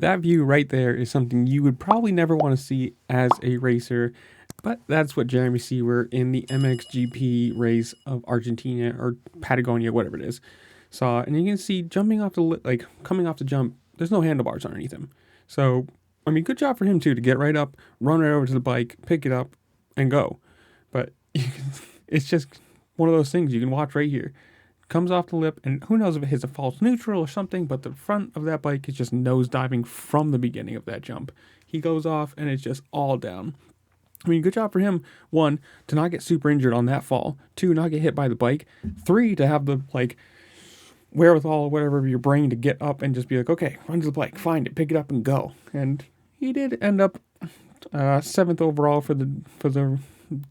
that view right there is something you would probably never want to see as a racer, but that's what Jeremy Seewer in the mxgp race of Argentina or Patagonia, whatever it is, saw. And you can see jumping off the coming off the jump, there's no handlebars underneath him. So I mean, good job for him too to get right up, run right over to the bike, pick it up, and go. But it's just one of those things you can watch right here. Comes off the lip, and who knows if it hits a false neutral or something, but the front of that bike is just nose diving from the beginning of that jump. He goes off, and it's just all down. I mean, good job for him. 1, to not get super injured on that fall. 2, not get hit by the bike. 3, to have the, wherewithal or whatever of your brain to get up and just be like, okay, run to the bike, find it, pick it up, and go. And he did end up 7th overall for the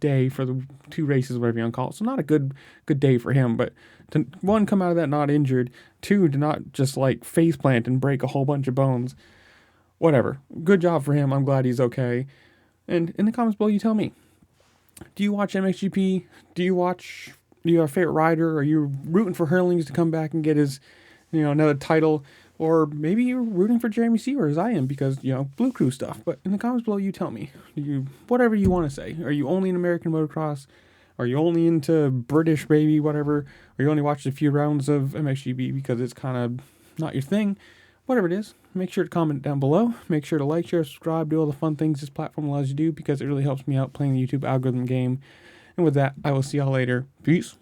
day, for the 2 races, whatever you want to call it. So not a good day for him, but to 1, come out of that not injured, 2, to not just face plant and break a whole bunch of bones. Whatever. Good job for him. I'm glad he's okay. And in the comments below, you tell me, do you watch MXGP? Do you have a favorite rider? Are you rooting for Hurlings to come back and get his, another title? Or maybe you're rooting for Jeremy Seewer as I am because, Blue Crew stuff. But in the comments below, you tell me. Whatever you want to say. Are you only in American motocross? Are you only into British, maybe, whatever? Or you only watched a few rounds of MXGP because it's kind of not your thing? Whatever it is, make sure to comment down below. Make sure to like, share, subscribe, do all the fun things this platform allows you to do because it really helps me out playing the YouTube algorithm game. And with that, I will see y'all later. Peace.